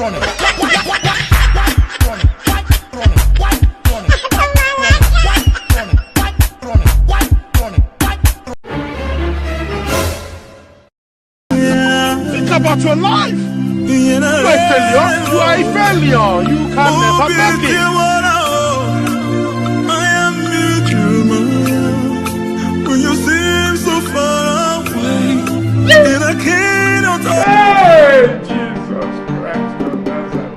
Think about your life. You are a failure. You are a failure. You can never make it. I am human when you seem so far away, and I cannot. Hey, Jesus Christ of Nazareth.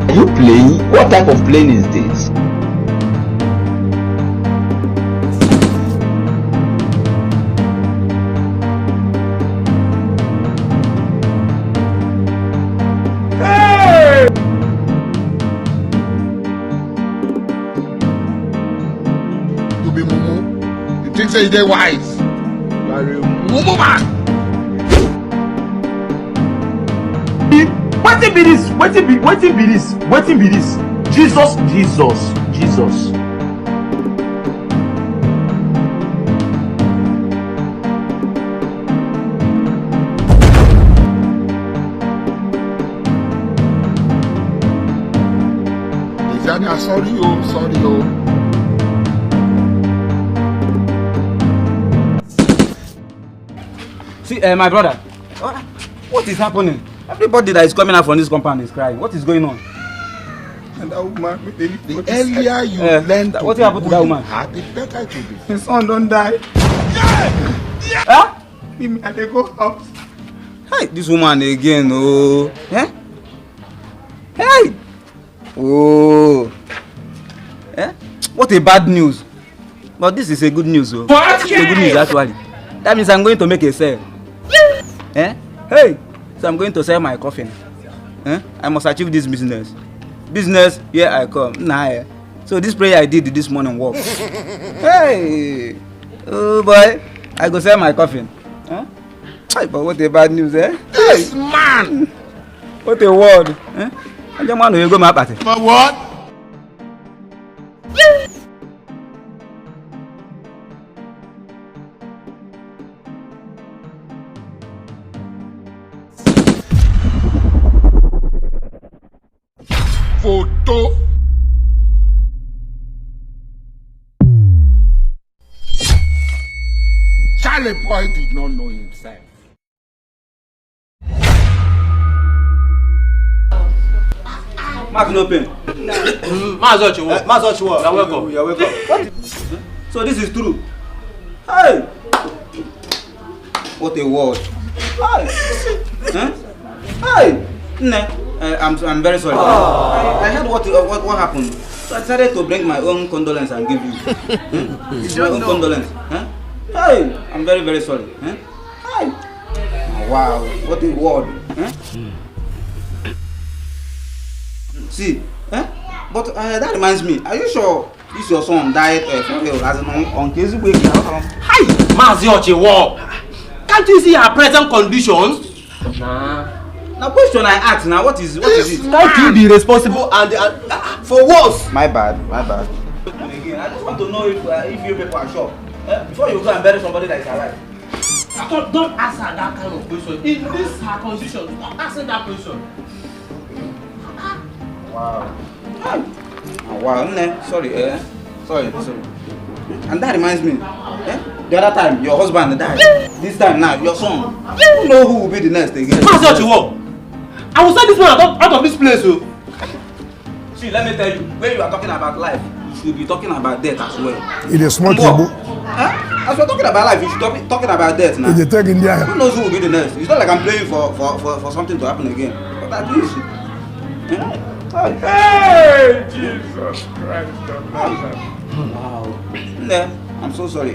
Are you playing? What type of plane is this? Hey! You be mumu. You think say you dey wise? You are a mumu man. Wetin be this? Wetin be this? Jesus. Ijana, sorry oh. See, my brother, what is happening? Everybody that is coming out from this compound is crying. What is going on? And that woman, the earlier you learn to what happened to that woman? The better it will be. His son don't die. Yeah! Huh? Him and they go house. Hey, this woman again, oh. Eh? Hey! Oh. Eh? What a bad news. But this is a good news, oh. This is a good news, actually. That means I'm going to make a sale. Eh? Hey! So I'm going to sell my coffin. Eh? I must achieve this business. Business, here I come. Nah, eh? So this prayer I did this morning works. Hey! Oh boy, I go sell my coffin. Huh? Hey, but what a bad news, eh? This man! What a word. Eh? I just want to go my party. For what? Photo. Charlie boy did not know himself. Mark no pen. Mazochiwo. You're welcome. What? So this is true. Hey! What a word. Hey! Huh? Hey! Nah. I'm very sorry. I heard what happened. So I decided to bring my own condolence and give you. My own condolence. Huh? Hey! I'm very, very sorry. Huh? Hey! Oh, wow, what a word. Huh? See, eh? But that reminds me, are you sure this your son died from as on case we Hi, Mazochiwo. Can't you see her present conditions? Nah. Now question I ask now, what is it? Can't you be responsible and for what? My bad. Again, I just want to know if you people are sure. Before you go and bury somebody that is alive. Don't ask her that kind of question. In this her condition, stop asking that question. Wow. Wow, sorry, sorry. And that reminds me, the other time your husband died. This time now, your son. You know who will be the next again. Mazochiwo, I will send this man out of this place. See, let me tell you, when you are talking about life, you should be talking about death as well. It is smart table. As we're talking about life, you should be talking about death now. It is taking the Who knows who will be the next? It's not like I'm playing for something to happen again. But at least. Hey, Jesus Christ of Nazareth. Wow. I'm so sorry,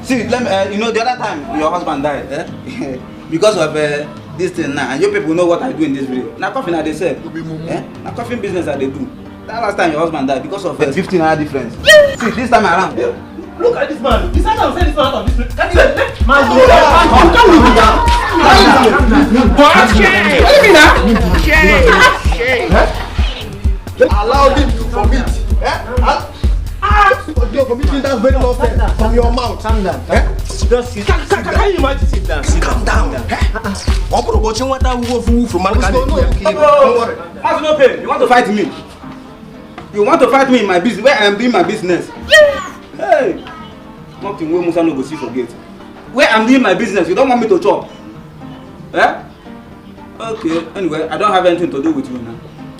See, let me, the other time your husband died, because of this thing now, and you people know what I do in this video. Now coffee now they sell. Now coffee business that they do. That last time your husband died because of 15 naira difference. See, this time around. Look at this man. This time I'll send this man out of this place. Can you let man go? Come with me now. What do you mean now? Allow him to vomit. You're vomiting that very often from your mouth. Calm down. Just sit down. Can you imagine? Sit down. Calm down. I'm going to watch what I will from markangel. Don't worry. Have no pain. You want to fight me? You want to fight me in my business where I am doing my business? Hey, nothing where Musa no go see forget. Where I'm doing my business, you don't want me to chop? Eh? Okay. Anyway, I don't have anything to do with you now.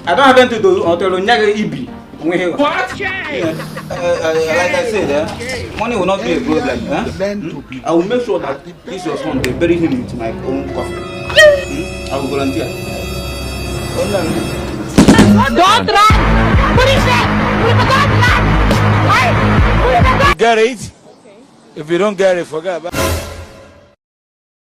I don't have anything to do until Onyaga Ibi. What? Like I said, money will not be a problem. I will make sure that this your son, they bury him into my own coffin. I will volunteer. Don't run! What is that? We forgot that! You get it? If you don't get it, forget about it.